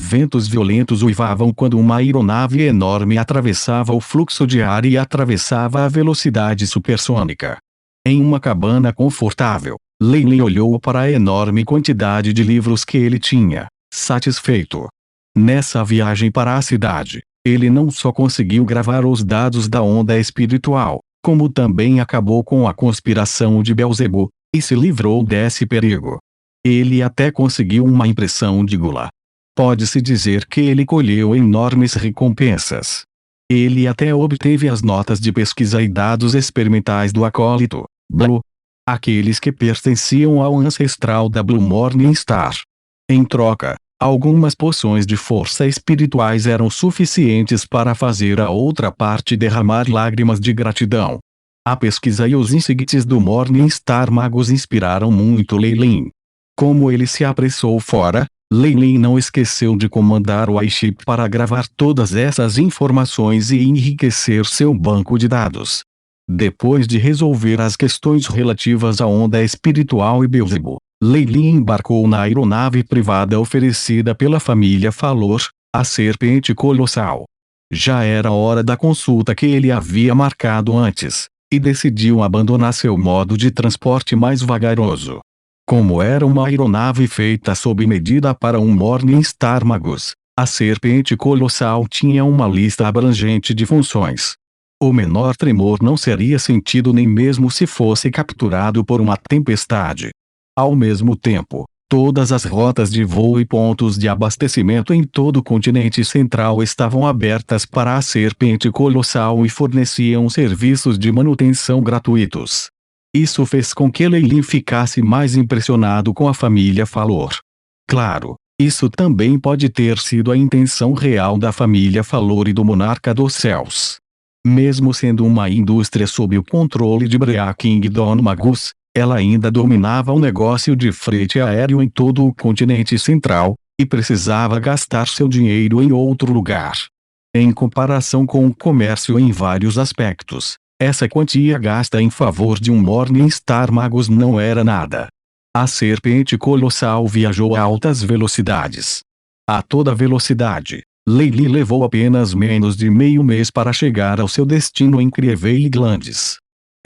ventos violentos uivavam quando uma aeronave enorme atravessava o fluxo de ar e atravessava a velocidade supersônica. Em uma cabana confortável, Leilin olhou para a enorme quantidade de livros que ele tinha, satisfeito. Nessa viagem para a cidade, ele não só conseguiu gravar os dados da onda espiritual, como também acabou com a conspiração de Beelzebub, e se livrou desse perigo. Ele até conseguiu uma impressão de gula. Pode-se dizer que ele colheu enormes recompensas. Ele até obteve as notas de pesquisa e dados experimentais do acólito, Blue, aqueles que pertenciam ao ancestral da Blue Morning Star. Em troca, algumas poções de força espirituais eram suficientes para fazer a outra parte derramar lágrimas de gratidão. A pesquisa e os insights do Morning Star Magos inspiraram muito Leilin. Como ele se apressou fora, Leilin não esqueceu de comandar o iShip para gravar todas essas informações e enriquecer seu banco de dados. Depois de resolver as questões relativas à onda espiritual e Beelzebub, Leilin embarcou na aeronave privada oferecida pela família Falor, a serpente colossal. Já era hora da consulta que ele havia marcado antes, e decidiu abandonar seu modo de transporte mais vagaroso. Como era uma aeronave feita sob medida para um Morning Star Magus, a serpente colossal tinha uma lista abrangente de funções. O menor tremor não seria sentido nem mesmo se fosse capturado por uma tempestade. Ao mesmo tempo, todas as rotas de voo e pontos de abastecimento em todo o continente central estavam abertas para a serpente colossal e forneciam serviços de manutenção gratuitos. Isso fez com que Leilin ficasse mais impressionado com a família Falor. Claro, isso também pode ter sido a intenção real da família Falor e do monarca dos céus. Mesmo sendo uma indústria sob o controle de Brea Kingdom Magus, ela ainda dominava o negócio de frete aéreo em todo o continente central, e precisava gastar seu dinheiro em outro lugar. Em comparação com o comércio em vários aspectos, essa quantia gasta em favor de um Morning Star Magus não era nada. A serpente colossal viajou a altas velocidades. A toda velocidade, Leilin levou apenas menos de meio mês para chegar ao seu destino em Cleveland.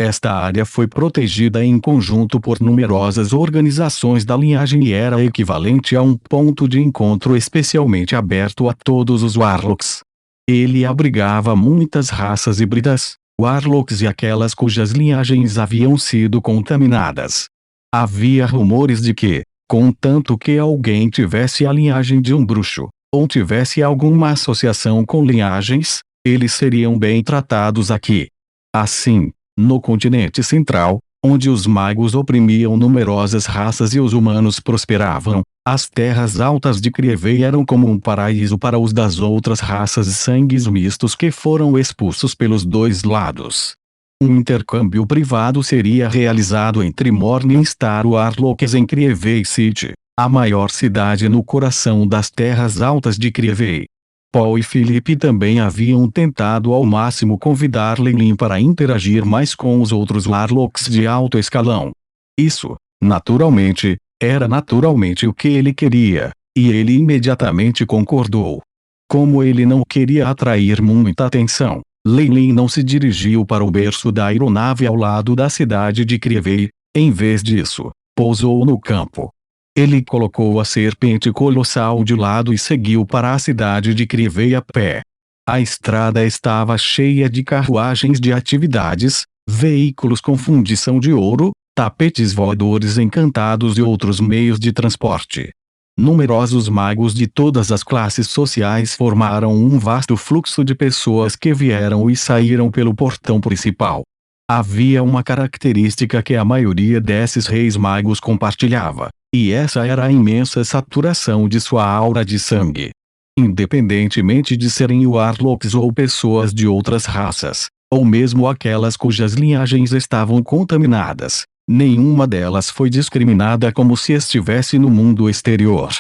Esta área foi protegida em conjunto por numerosas organizações da linhagem e era equivalente a um ponto de encontro especialmente aberto a todos os Warlocks. Ele abrigava muitas raças híbridas, Warlocks e aquelas cujas linhagens haviam sido contaminadas. Havia rumores de que, contanto que alguém tivesse a linhagem de um bruxo, ou tivesse alguma associação com linhagens, eles seriam bem tratados aqui. Assim, no continente central, onde os magos oprimiam numerosas raças e os humanos prosperavam, as terras altas de Krievei eram como um paraíso para os das outras raças e sangues mistos que foram expulsos pelos dois lados. Um intercâmbio privado seria realizado entre Morning Star Warlocks em Krievei City, a maior cidade no coração das terras altas de Krievei. Paul e Felipe também haviam tentado ao máximo convidar Leilin para interagir mais com os outros Warlocks de alto escalão. Isso, naturalmente, era naturalmente o que ele queria, e ele imediatamente concordou. Como ele não queria atrair muita atenção, Leilin não se dirigiu para o berço da aeronave ao lado da cidade de Krievei, em vez disso, pousou no campo. Ele colocou a serpente colossal de lado e seguiu para a cidade de Krievei a pé. A estrada estava cheia de carruagens de atividades, veículos com fundição de ouro, tapetes voadores encantados e outros meios de transporte. Numerosos magos de todas as classes sociais formaram um vasto fluxo de pessoas que vieram e saíram pelo portão principal. Havia uma característica que a maioria desses reis magos compartilhava, e essa era a imensa saturação de sua aura de sangue. Independentemente de serem Warlocks ou pessoas de outras raças, ou mesmo aquelas cujas linhagens estavam contaminadas, nenhuma delas foi discriminada como se estivesse no mundo exterior.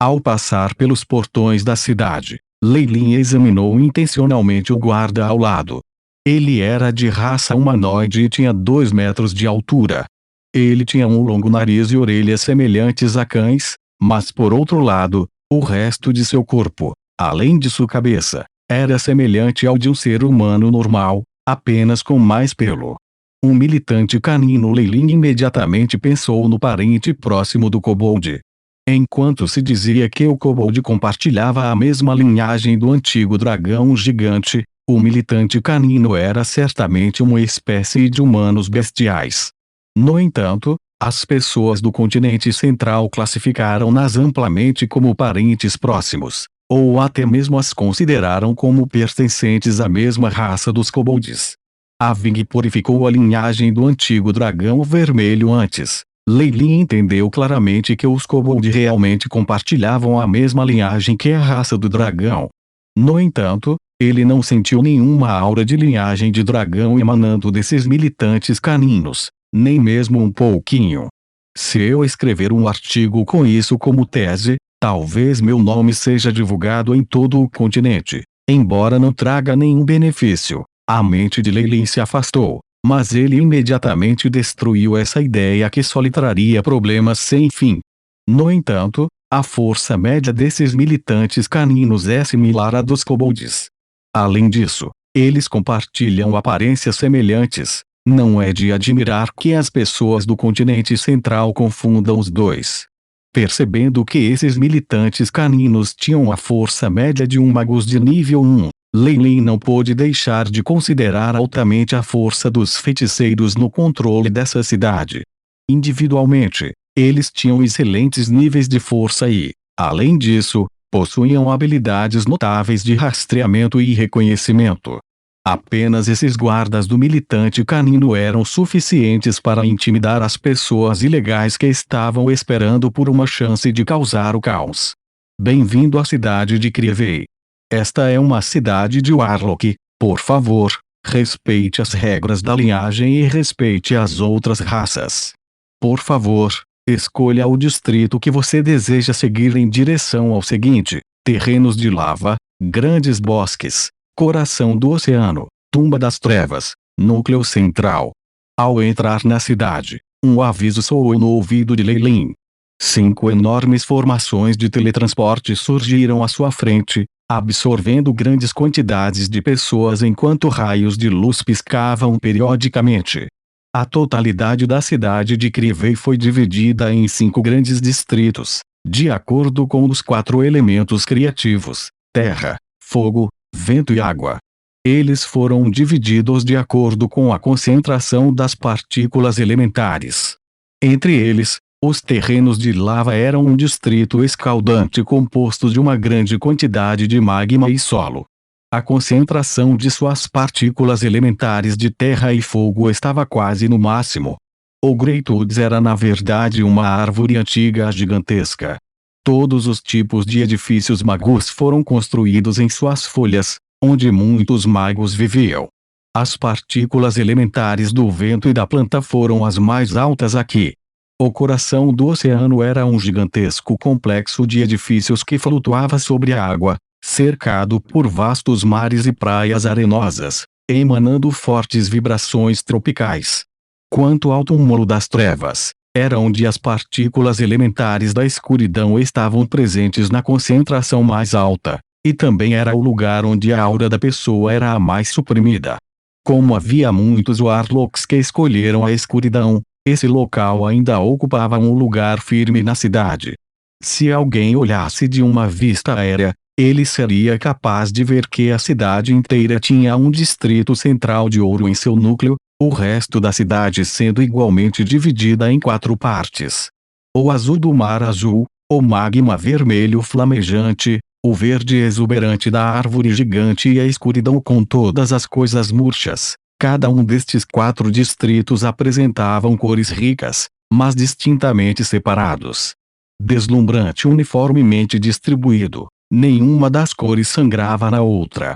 Ao passar pelos portões da cidade, Leilin examinou intencionalmente o guarda ao lado. Ele era de raça humanoide e tinha 2 metros de altura. Ele tinha um longo nariz e orelhas semelhantes a cães, mas por outro lado, O resto de seu corpo, além de sua cabeça, era semelhante ao de um ser humano normal, apenas com mais pelo. Um militante canino Lei-Lin imediatamente pensou no parente próximo do kobold. Enquanto se dizia que o kobold compartilhava a mesma linhagem do antigo dragão gigante, o militante canino era certamente uma espécie de humanos bestiais. No entanto, as pessoas do continente central classificaram-nas amplamente como parentes próximos, ou até mesmo as consideraram como pertencentes à mesma raça dos kobolds. A Ving purificou a linhagem do antigo dragão vermelho antes. Lei-Lin entendeu claramente que os kobold realmente compartilhavam a mesma linhagem que a raça do dragão. No entanto, ele não sentiu nenhuma aura de linhagem de dragão emanando desses militantes caninos, nem mesmo um pouquinho. Se eu escrever um artigo com isso como tese, talvez meu nome seja divulgado em todo o continente, embora não traga nenhum benefício. A mente de Lei-Lin se afastou, mas ele imediatamente destruiu essa ideia que só lhe traria problemas sem fim. No entanto, a força média desses militantes caninos é similar à dos kobolds. Além disso, eles compartilham aparências semelhantes. Não é de admirar que as pessoas do continente central confundam os dois. Percebendo que esses militantes caninos tinham a força média de um magus de nível 1, Lei-Lin não pôde deixar de considerar altamente a força dos feiticeiros no controle dessa cidade. Individualmente, eles tinham excelentes níveis de força e, além disso, possuíam habilidades notáveis de rastreamento e reconhecimento. Apenas esses guardas do militante canino eram suficientes para intimidar as pessoas ilegais que estavam esperando por uma chance de causar o caos. Bem-vindo à cidade de Krievei. Esta é uma cidade de Warlock. Por favor, respeite as regras da linhagem e respeite as outras raças. Por favor, escolha o distrito que você deseja seguir em direção ao seguinte: terrenos de lava, grandes bosques, coração do oceano, tumba das trevas, núcleo central. Ao entrar na cidade, um aviso soou no ouvido de Lei-Lin. 5 enormes formações de teletransporte surgiram à sua frente, absorvendo grandes quantidades de pessoas enquanto raios de luz piscavam periodicamente. A totalidade da cidade de Krievei foi dividida em 5 grandes distritos, de acordo com os 4 elementos criativos: terra, fogo, vento e água. Eles foram divididos de acordo com a concentração das partículas elementares. Entre eles, os terrenos de lava eram um distrito escaldante composto de uma grande quantidade de magma e solo. A concentração de suas partículas elementares de terra e fogo estava quase no máximo. O Greatwoods era na verdade uma árvore antiga gigantesca. Todos os tipos de edifícios magus foram construídos em suas folhas, onde muitos magos viviam. As partículas elementares do vento e da planta foram as mais altas aqui. O coração do oceano era um gigantesco complexo de edifícios que flutuava sobre a água, cercado por vastos mares e praias arenosas, emanando fortes vibrações tropicais. Quanto ao túmulo das trevas, era onde as partículas elementares da escuridão estavam presentes na concentração mais alta, e também era o lugar onde a aura da pessoa era a mais suprimida. Como havia muitos Warlocks que escolheram a escuridão, esse local ainda ocupava um lugar firme na cidade. Se alguém olhasse de uma vista aérea, ele seria capaz de ver que a cidade inteira tinha um distrito central de ouro em seu núcleo, o resto da cidade sendo igualmente dividida em 4 partes. O azul do mar azul, o magma vermelho flamejante, o verde exuberante da árvore gigante e a escuridão com todas as coisas murchas. Cada um destes 4 distritos apresentavam cores ricas, mas distintamente separados. Deslumbrante uniformemente distribuído, nenhuma das cores sangrava na outra.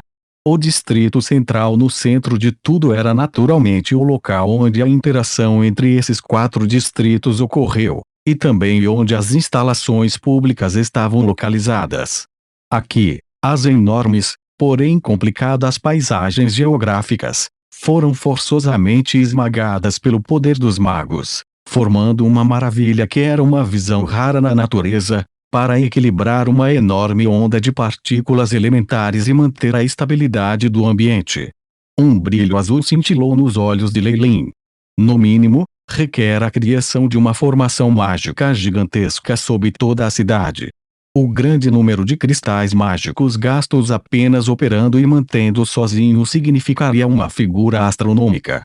O distrito central no centro de tudo era naturalmente o local onde a interação entre esses 4 distritos ocorreu, e também onde as instalações públicas estavam localizadas. Aqui, as enormes, porém complicadas paisagens geográficas, foram forçosamente esmagadas pelo poder dos magos, formando uma maravilha que era uma visão rara na natureza, para equilibrar uma enorme onda de partículas elementares e manter a estabilidade do ambiente. Um brilho azul cintilou nos olhos de Lei Lin. No mínimo, requer a criação de uma formação mágica gigantesca sob toda a cidade. O grande número de cristais mágicos gastos apenas operando e mantendo sozinho significaria uma figura astronômica.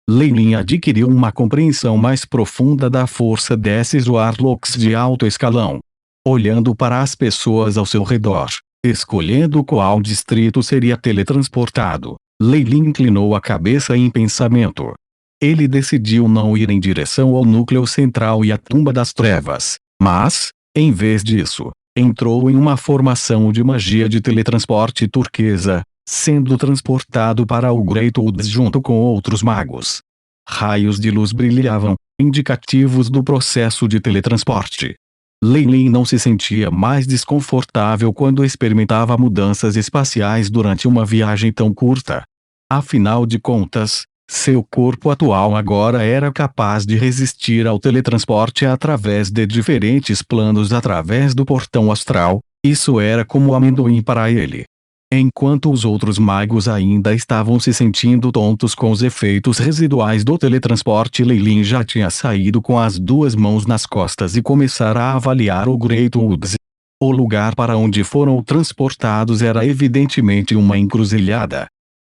Lei Lin adquiriu uma compreensão mais profunda da força desses Warlocks de alto escalão. Olhando para as pessoas ao seu redor, escolhendo qual distrito seria teletransportado, Lei Lin inclinou a cabeça em pensamento. Ele decidiu não ir em direção ao núcleo central e à tumba das trevas, mas, em vez disso, entrou em uma formação de magia de teletransporte turquesa, sendo transportado para o Great Woods junto com outros magos. Raios de luz brilhavam, indicativos do processo de teletransporte. Lei Lin não se sentia mais desconfortável quando experimentava mudanças espaciais durante uma viagem tão curta. Afinal de contas, seu corpo atual agora era capaz de resistir ao teletransporte através de diferentes planos através do portão astral. Isso era como amendoim para ele. Enquanto os outros magos ainda estavam se sentindo tontos com os efeitos residuais do teletransporte, Lei Lin já tinha saído com as duas mãos nas costas e começara a avaliar o Great Woods. O lugar para onde foram transportados era evidentemente uma encruzilhada.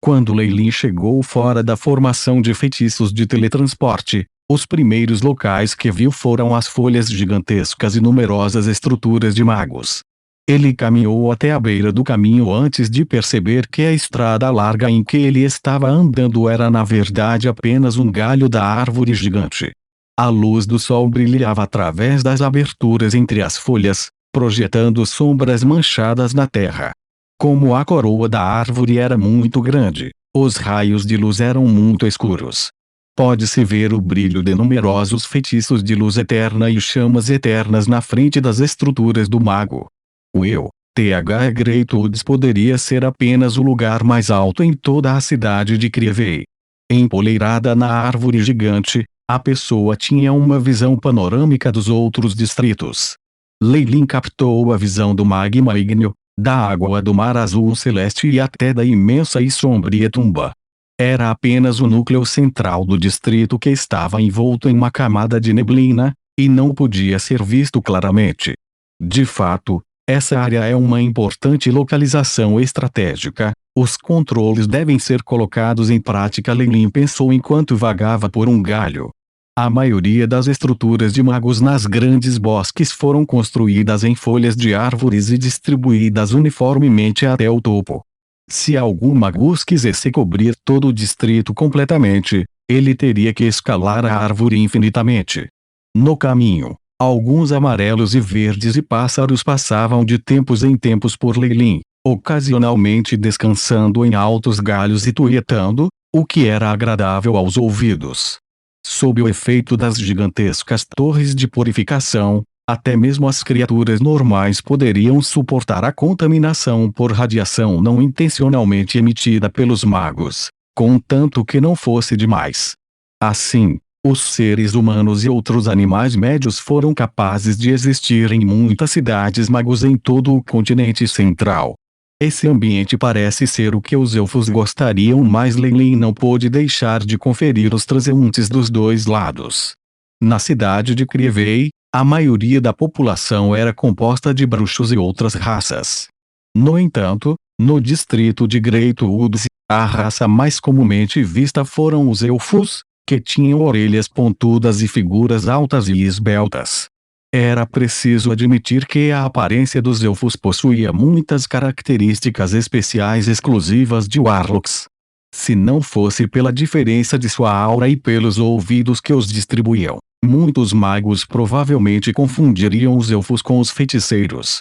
Quando Lei Lin chegou fora da formação de feitiços de teletransporte, os primeiros locais que viu foram as folhas gigantescas e numerosas estruturas de magos. Ele caminhou até a beira do caminho antes de perceber que a estrada larga em que ele estava andando era na verdade apenas um galho da árvore gigante. A luz do sol brilhava através das aberturas entre as folhas, projetando sombras manchadas na terra. Como a coroa da árvore era muito grande, os raios de luz eram muito escuros. Pode-se ver o brilho de numerosos feitiços de luz eterna e chamas eternas na frente das estruturas do mago. O TH Great Woods poderia ser apenas o lugar mais alto em toda a cidade de Krievei. Empoleirada na árvore gigante, a pessoa tinha uma visão panorâmica dos outros distritos. Lei Lin captou a visão do magma ígneo, da água do mar azul celeste e até da imensa e sombria tumba. Era apenas o núcleo central do distrito que estava envolto em uma camada de neblina, e não podia ser visto claramente. De fato, essa área é uma importante localização estratégica. Os controles devem ser colocados em prática. Lei Lin pensou enquanto vagava por um galho. A maioria das estruturas de magos nas grandes bosques foram construídas em folhas de árvores e distribuídas uniformemente até o topo. Se algum mago quisesse cobrir todo o distrito completamente, ele teria que escalar a árvore infinitamente. No caminho, alguns amarelos e verdes e pássaros passavam de tempos em tempos por Lei Lin, ocasionalmente descansando em altos galhos e tuietando, o que era agradável aos ouvidos. Sob o efeito das gigantescas torres de purificação, até mesmo as criaturas normais poderiam suportar a contaminação por radiação não intencionalmente emitida pelos magos, contanto que não fosse demais. Assim, os seres humanos e outros animais médios foram capazes de existir em muitas cidades magos em todo o continente central. Esse ambiente parece ser o que os elfos gostariam mais. Lei Lin não pôde deixar de conferir os transeuntes dos dois lados. Na cidade de Krievei, a maioria da população era composta de bruxos e outras raças. No entanto, no distrito de Great Woods, a raça mais comumente vista foram os elfos, que tinham orelhas pontudas e figuras altas e esbeltas. Era preciso admitir que a aparência dos elfos possuía muitas características especiais exclusivas de Warlocks. Se não fosse pela diferença de sua aura e pelos ouvidos que os distribuíam, muitos magos provavelmente confundiriam os elfos com os feiticeiros.